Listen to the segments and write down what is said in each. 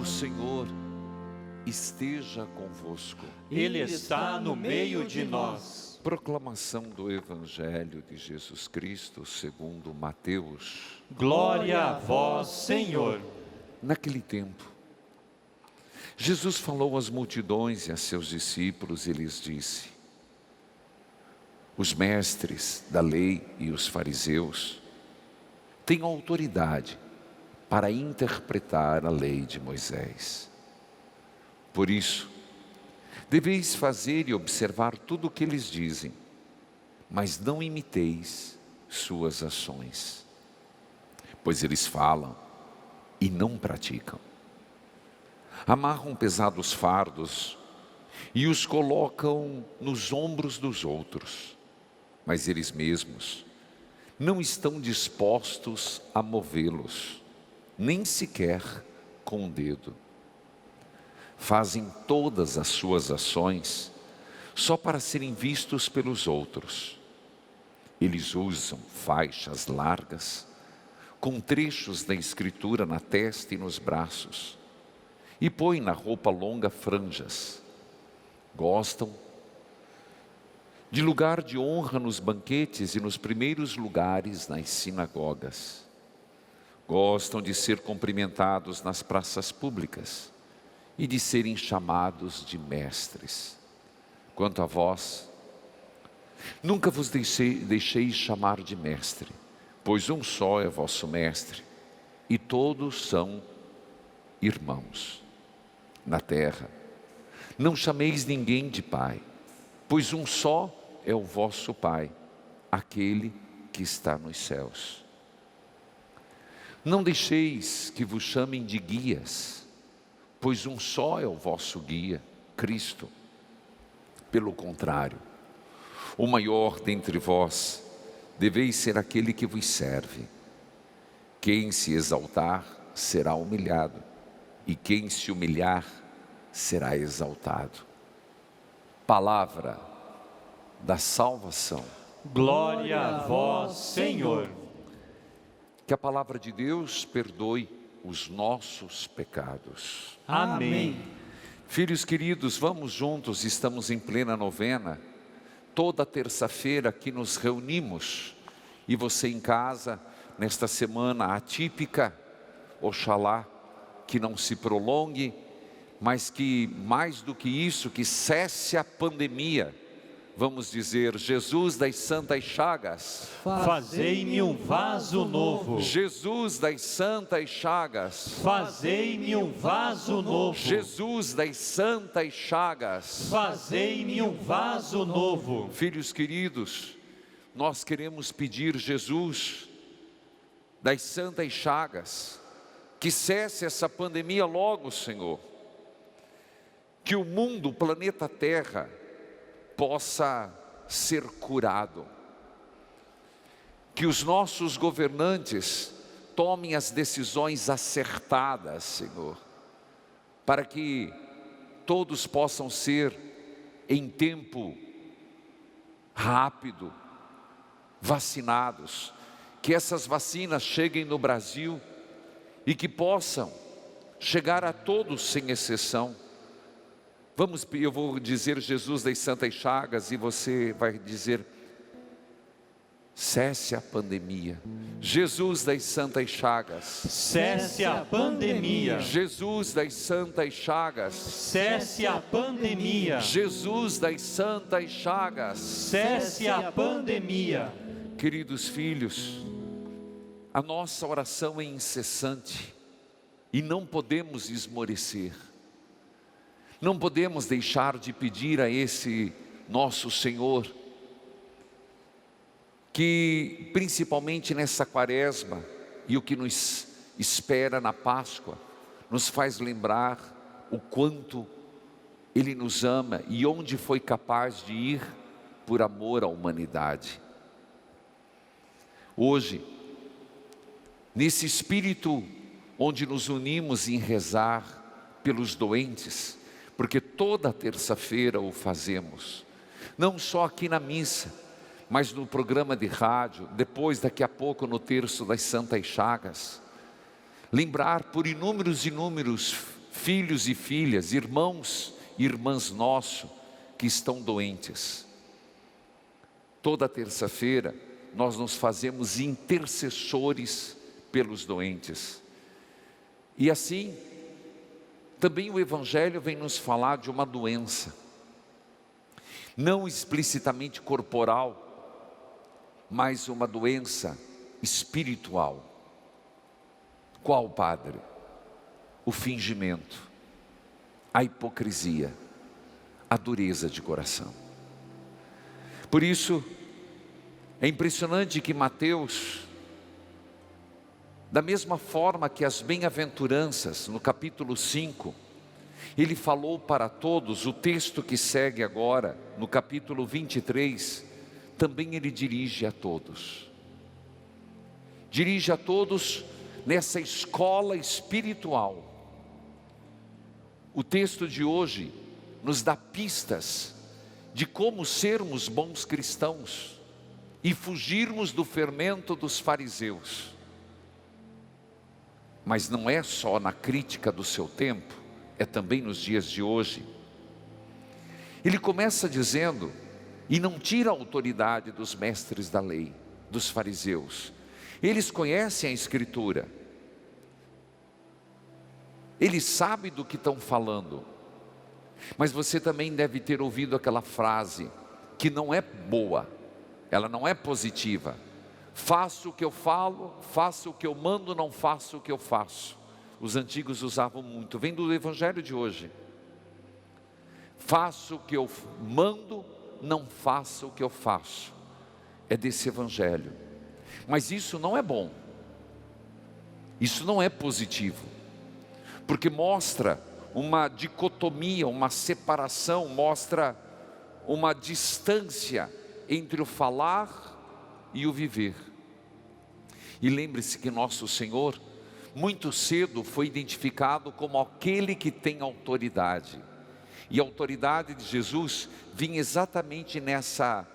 O Senhor esteja convosco. Ele está no meio de nós. Proclamação do Evangelho de Jesus Cristo segundo Mateus. Glória a vós, Senhor. Naquele tempo, Jesus falou às multidões e a seus discípulos e lhes disse: os mestres da lei e os fariseus têm autoridade para interpretar a lei de Moisés. Por isso, deveis fazer e observar tudo o que eles dizem, mas não imiteis suas ações, pois eles falam e não praticam. Amarram pesados fardos e os colocam nos ombros dos outros, mas eles mesmos não estão dispostos a movê-los, nem sequer com o dedo. Fazem todas as suas ações só para serem vistos pelos outros. Eles usam faixas largas, com trechos da Escritura na testa e nos braços, e põem na roupa longa franjas. Gostam de lugar de honra nos banquetes e nos primeiros lugares nas sinagogas. Gostam de ser cumprimentados nas praças públicas e de serem chamados de mestres. Quanto a vós, nunca vos deixeis chamar de mestre, pois um só é vosso mestre, e todos são irmãos. Na terra, não chameis ninguém de pai, pois um só é o vosso Pai, aquele que está nos céus. Não deixeis que vos chamem de guias, pois um só é o vosso guia, Cristo. Pelo contrário, o maior dentre vós deveis ser aquele que vos serve. Quem se exaltar será humilhado, e quem se humilhar será exaltado. Palavra da salvação. Glória a vós, Senhor. Que a palavra de Deus perdoe os nossos pecados. Amém. Filhos queridos, vamos juntos, estamos em plena novena. Toda terça-feira aqui nos reunimos. E você em casa, nesta semana atípica, oxalá que não se prolongue, mas que mais do que isso, que cesse a pandemia. Vamos dizer: Jesus das Santas Chagas, fazei-me um vaso novo. Jesus das Santas Chagas, fazei-me um vaso novo. Jesus das Santas Chagas, fazei-me um vaso novo. Filhos queridos, nós queremos pedir, Jesus das Santas Chagas, que cesse essa pandemia logo, Senhor. Que o mundo, o planeta Terra, possa ser curado. Que os nossos governantes tomem as decisões acertadas, Senhor, para que todos possam ser, em tempo rápido, vacinados. Que essas vacinas cheguem no Brasil e que possam chegar a todos sem exceção. Eu vou dizer Jesus das Santas Chagas e você vai dizer: cesse a pandemia. Jesus das Santas Chagas, cesse a pandemia. Jesus das Santas Chagas, cesse a pandemia. Jesus das Santas Chagas, cesse a pandemia. Queridos filhos, a nossa oração é incessante e não podemos esmorecer. Não podemos deixar de pedir a esse nosso Senhor, que principalmente nessa quaresma e o que nos espera na Páscoa, nos faz lembrar o quanto Ele nos ama e onde foi capaz de ir por amor à humanidade. Hoje, nesse espírito onde nos unimos em rezar pelos doentes, porque toda terça-feira o fazemos, não só aqui na missa, mas no programa de rádio, depois daqui a pouco no terço das Santas Chagas, lembrar por inúmeros filhos e filhas, irmãos e irmãs nossos que estão doentes. Toda terça-feira nós nos fazemos intercessores pelos doentes. E assim, também o Evangelho vem nos falar de uma doença, não explicitamente corporal, mas uma doença espiritual. Qual, Padre? O fingimento, a hipocrisia, a dureza de coração. Por isso, é impressionante que Mateus, da mesma forma que as bem-aventuranças, no capítulo 5, ele falou para todos, o texto que segue agora, no capítulo 23, também ele dirige a todos. Dirige a todos nessa escola espiritual. O texto de hoje nos dá pistas de como sermos bons cristãos e fugirmos do fermento dos fariseus. Mas não é só na crítica do seu tempo, é também nos dias de hoje. Ele começa dizendo, e não tira a autoridade dos mestres da lei, dos fariseus. Eles conhecem a Escritura, eles sabem do que estão falando, mas você também deve ter ouvido aquela frase, que não é boa, ela não é positiva. Faço o que eu falo, faço o que eu mando, não faço o que eu faço. Os antigos usavam muito, vem do Evangelho de hoje. Faço o que eu mando, não faço o que eu faço. É desse Evangelho. Mas isso não é bom. Isso não é positivo. Porque mostra uma dicotomia, uma separação, mostra uma distância entre o falar e o viver. E lembre-se que nosso Senhor, muito cedo, foi identificado como aquele que tem autoridade. E a autoridade de Jesus vinha exatamente nessa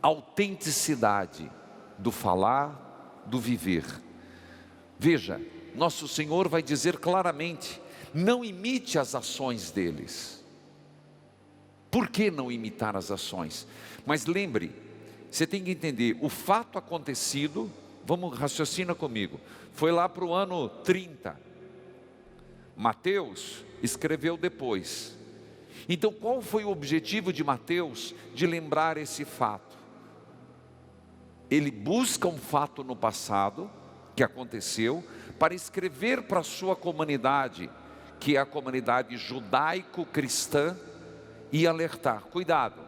autenticidade do falar, do viver. Veja, nosso Senhor vai dizer claramente, não imite as ações deles. Por que não imitar as ações? Mas lembre, você tem que entender, o fato acontecido, vamos raciocina comigo, foi lá para o ano 30, Mateus escreveu depois. Então qual foi o objetivo de Mateus de lembrar esse fato? Ele busca um fato no passado, que aconteceu, para escrever para a sua comunidade, que é a comunidade judaico-cristã, e alertar, cuidado,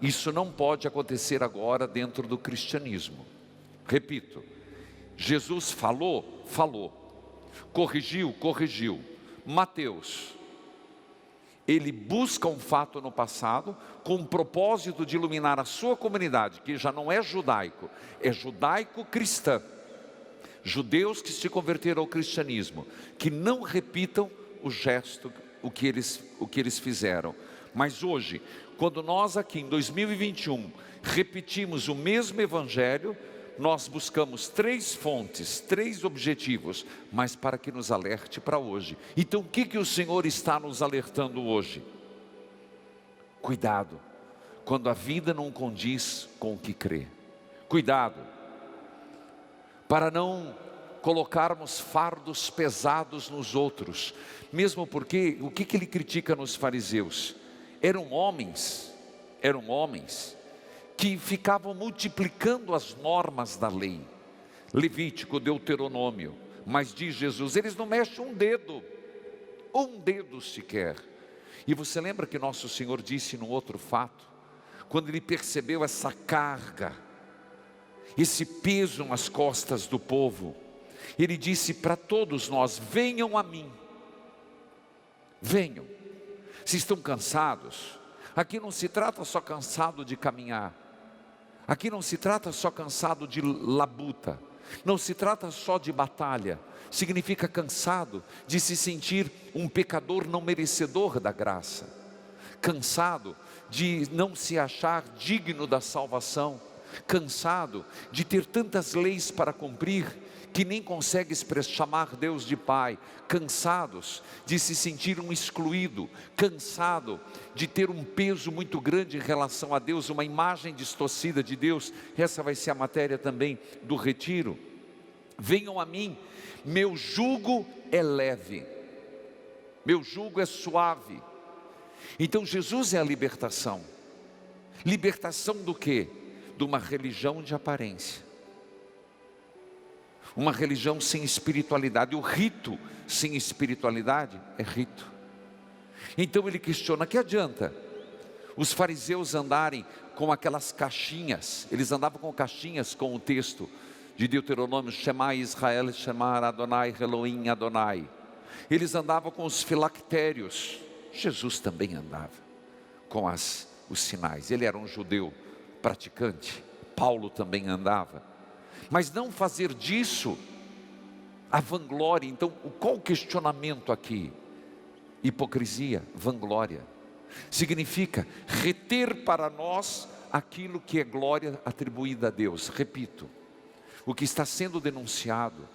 isso não pode acontecer agora dentro do cristianismo. Repito, Jesus falou, corrigiu. Mateus, ele busca um fato no passado, com o propósito de iluminar a sua comunidade, que já não é judaico, é judaico-cristã. Judeus que se converteram ao cristianismo, que não repitam o gesto, o que eles fizeram. Mas hoje, quando nós aqui em 2021 repetimos o mesmo Evangelho, nós buscamos 3 fontes, 3 objetivos, mas para que nos alerte para hoje. Então o que o Senhor está nos alertando hoje? Cuidado, quando a vida não condiz com o que crê. Cuidado, para não colocarmos fardos pesados nos outros. Mesmo porque, o que ele critica nos fariseus? Eram homens que ficavam multiplicando as normas da lei, Levítico, Deuteronômio, mas diz Jesus, eles não mexem um dedo sequer. E você lembra que nosso Senhor disse no outro fato, quando ele percebeu essa carga, esse peso nas costas do povo, ele disse para todos nós, venham a mim, venham, se estão cansados, aqui não se trata só cansado de caminhar, aqui não se trata só cansado de labuta, não se trata só de batalha, significa cansado de se sentir um pecador não merecedor da graça, cansado de não se achar digno da salvação, cansado de ter tantas leis para cumprir, que nem conseguem chamar Deus de Pai, cansados de se sentir um excluído, cansado de ter um peso muito grande em relação a Deus, uma imagem distorcida de Deus. Essa vai ser a matéria também do retiro. Venham a mim, meu jugo é leve, meu jugo é suave. Então Jesus é a libertação. Libertação do quê? De uma religião de aparência, uma religião sem espiritualidade. O rito sem espiritualidade é rito. Então ele questiona: que adianta os fariseus andarem com aquelas caixinhas? Eles andavam com caixinhas com o texto de Deuteronômio: Shema Israel, Shema Adonai, Elohim Adonai. Eles andavam com os filactérios. Jesus também andava com os sinais. Ele era um judeu praticante. Paulo também andava. Mas não fazer disso a vanglória. Então, qual o questionamento aqui? Hipocrisia, vanglória. Significa reter para nós aquilo que é glória atribuída a Deus. Repito, o que está sendo denunciado: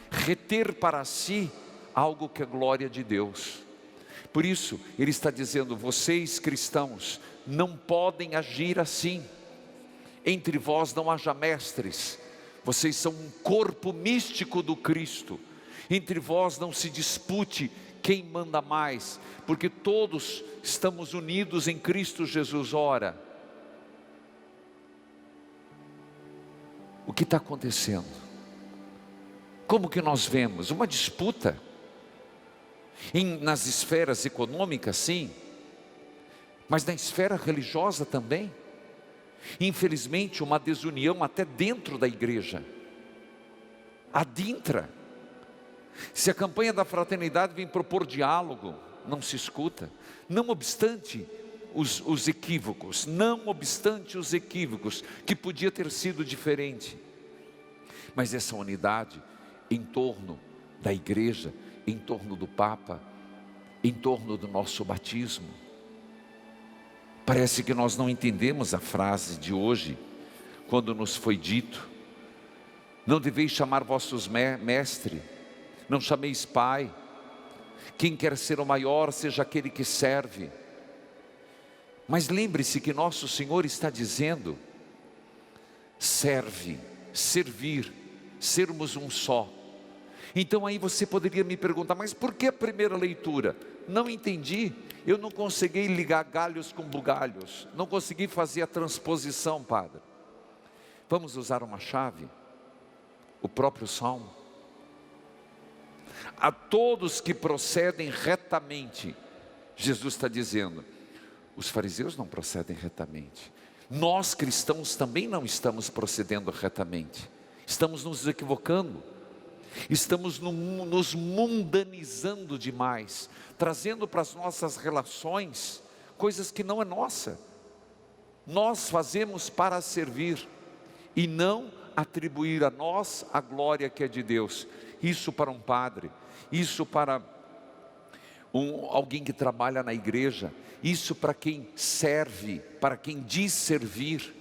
reter para si algo que é glória de Deus. Por isso, ele está dizendo: vocês cristãos não podem agir assim. Entre vós não haja mestres. Vocês são um corpo místico do Cristo. Entre vós não se dispute quem manda mais, porque todos estamos unidos em Cristo Jesus. Ora, o que está acontecendo? Como que nós vemos? Uma disputa nas esferas econômicas, sim, mas na esfera religiosa também. Infelizmente, uma desunião até dentro da igreja, adintra. Se a campanha da fraternidade vem propor diálogo, não se escuta. Não obstante os equívocos, que podia ter sido diferente. Mas essa unidade em torno da igreja, em torno do Papa, em torno do nosso batismo. Parece que nós não entendemos a frase de hoje, quando nos foi dito: não deveis chamar vossos mestre, não chameis pai. Quem quer ser o maior, seja aquele que serve. Mas lembre-se que nosso Senhor está dizendo: serve, servir, sermos um só. Então aí você poderia me perguntar: mas por que a primeira leitura? Não entendi. Eu não consegui ligar galhos com bugalhos. Não consegui fazer a transposição, padre. Vamos usar uma chave? O próprio Salmo. A todos que procedem retamente, Jesus está dizendo: os fariseus não procedem retamente. Nós cristãos também não estamos procedendo retamente. Estamos nos equivocando. Estamos nos mundanizando demais, trazendo para as nossas relações coisas que não é nossa. Nós fazemos para servir e não atribuir a nós a glória que é de Deus. Isso para um padre, isso para alguém que trabalha na igreja, isso para quem serve, para quem diz servir.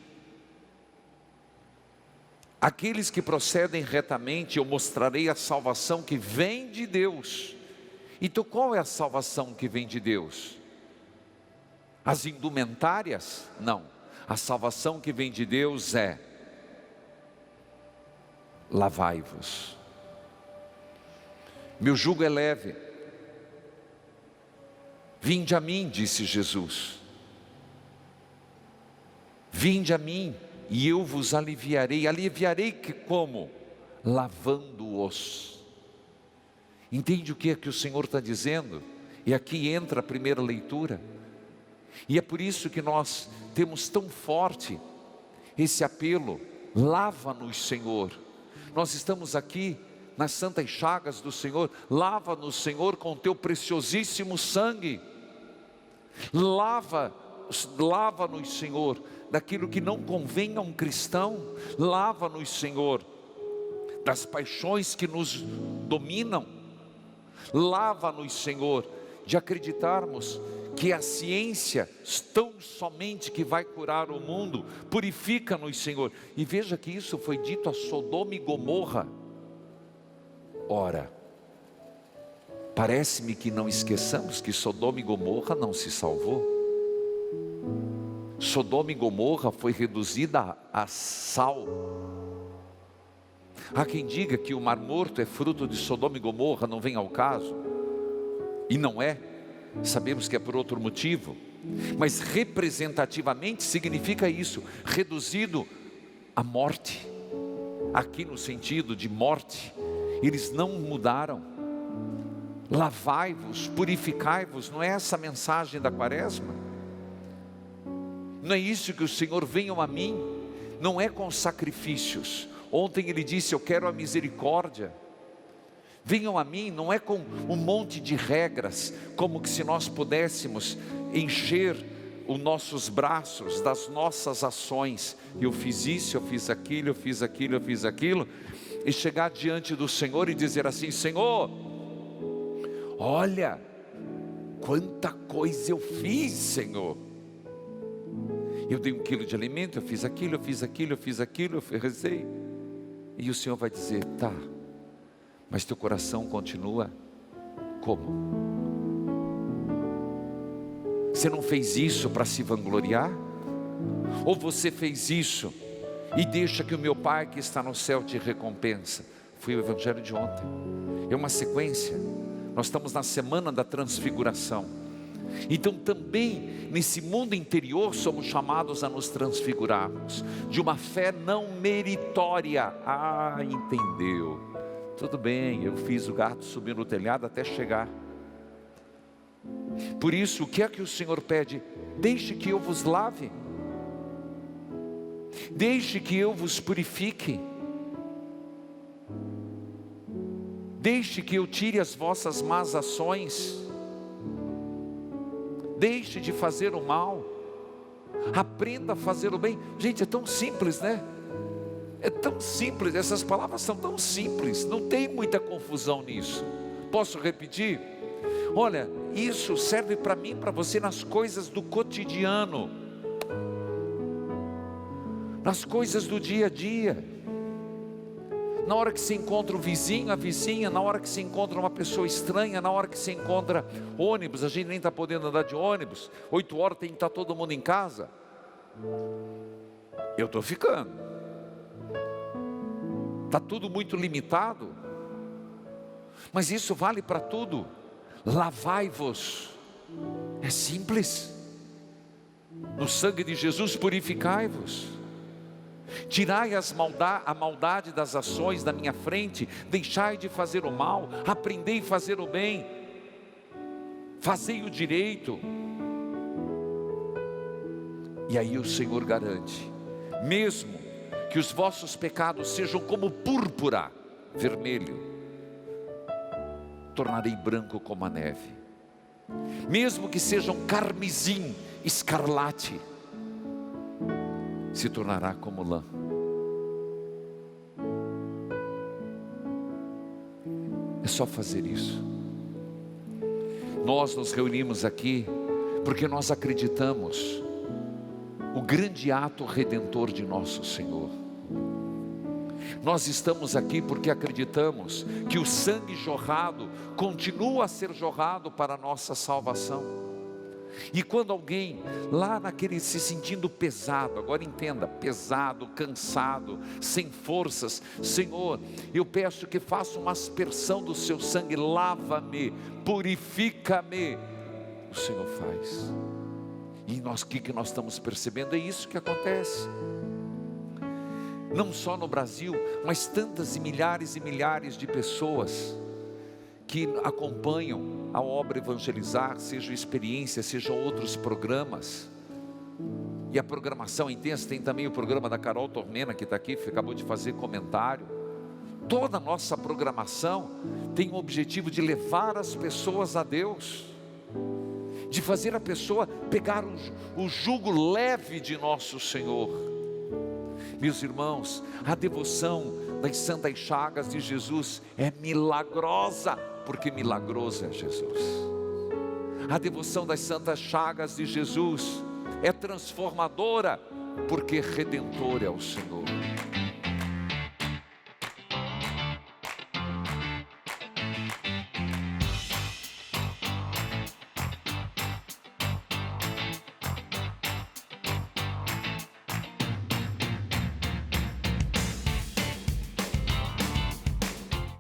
Aqueles que procedem retamente, eu mostrarei a salvação que vem de Deus. Então qual é a salvação que vem de Deus? As indumentárias? Não. A salvação que vem de Deus é: lavai-vos. Meu jugo é leve. Vinde a mim, disse Jesus. Vinde a mim e eu vos aliviarei. Aliviarei que como? Lavando-os. Entende o que é que o Senhor está dizendo? E aqui entra a primeira leitura. E é por isso que nós temos tão forte esse apelo: lava-nos, Senhor. Nós estamos aqui nas santas chagas do Senhor. Lava-nos, Senhor, com o teu preciosíssimo sangue. Lava-nos, Senhor, daquilo que não convém a um cristão. Lava-nos, Senhor, das paixões que nos dominam. Lava-nos, Senhor, de acreditarmos que a ciência tão somente que vai curar o mundo. Purifica-nos, Senhor. E veja que isso foi dito a Sodoma e Gomorra. Ora, parece-me que não esqueçamos que Sodoma e Gomorra não se salvou. Sodoma e Gomorra foi reduzida a sal. Há quem diga que o Mar Morto é fruto de Sodoma e Gomorra, não vem ao caso. E não é. Sabemos que é por outro motivo. Mas representativamente significa isso, reduzido à morte. Aqui no sentido de morte. Eles não mudaram. Lavai-vos, purificai-vos. Não é essa a mensagem da quaresma? Não é isso que o Senhor venham a mim? Não é com sacrifícios. Ontem Ele disse, eu quero a misericórdia. Venham a mim, não é com um monte de regras, como que se nós pudéssemos encher os nossos braços das nossas ações. Eu fiz isso, eu fiz aquilo, eu fiz aquilo, eu fiz aquilo. E chegar diante do Senhor e dizer assim, Senhor, olha, quanta coisa eu fiz, Senhor. Eu dei 1 quilo de alimento, eu fiz aquilo, eu fiz aquilo, eu fiz aquilo, eu rezei. E o Senhor vai dizer, tá, mas teu coração continua como? Você não fez isso para se vangloriar? Ou você fez isso e deixa que o meu Pai que está no céu te recompensa? Foi o evangelho de ontem. É uma sequência. Nós estamos na semana da transfiguração. Então também nesse mundo interior somos chamados a nos transfigurarmos de uma fé não meritória. Ah, entendeu? Tudo bem, eu fiz o gato subir no telhado até chegar. Por isso, o que é que o Senhor pede? Deixe que eu vos lave. Deixe que eu vos purifique. Deixe que eu tire as vossas más ações. Deixe de fazer o mal. Aprenda a fazer o bem. Gente, é tão simples, né? É tão simples, essas palavras são tão simples, não tem muita confusão nisso. Posso repetir? Olha, isso serve para mim, para você nas coisas do cotidiano, nas coisas do dia a dia. Na hora que se encontra o vizinho, a vizinha, na hora que se encontra uma pessoa estranha, na hora que se encontra ônibus, a gente nem está podendo andar de ônibus, 8 horas tem que estar todo mundo em casa. Eu estou ficando. Está tudo muito limitado. Mas isso vale para tudo. Lavai-vos. É simples. No sangue de Jesus purificai-vos. Tirai a maldade das ações da minha frente. Deixai de fazer o mal. Aprendei a fazer o bem. Fazei o direito. E aí o Senhor garante, mesmo que os vossos pecados sejam como púrpura, vermelho, tornarei branco como a neve. Mesmo que sejam carmesim, escarlate, se tornará como lã. É só fazer isso. Nós nos reunimos aqui porque nós acreditamos o grande ato redentor de nosso Senhor. Nós estamos aqui porque acreditamos que o sangue jorrado continua a ser jorrado para a nossa salvação. E quando alguém lá naquele se sentindo pesado, agora entenda, pesado, cansado, sem forças, Senhor, eu peço que faça uma aspersão do seu sangue, lava-me, purifica-me. O Senhor faz. E nós, o que nós estamos percebendo? É isso que acontece. Não só no Brasil, mas tantas e milhares de pessoas que acompanham a obra Evangelizar, seja experiência, sejam outros programas. E a programação intensa, tem também o programa da Carol Tormena que está aqui, acabou de fazer comentário. Toda a nossa programação tem o objetivo de levar as pessoas a Deus, de fazer a pessoa pegar o jugo leve de nosso Senhor. Meus irmãos, a devoção das santas chagas de Jesus é milagrosa, porque milagroso é Jesus. A devoção das santas chagas de Jesus é transformadora, porque redentor é o Senhor.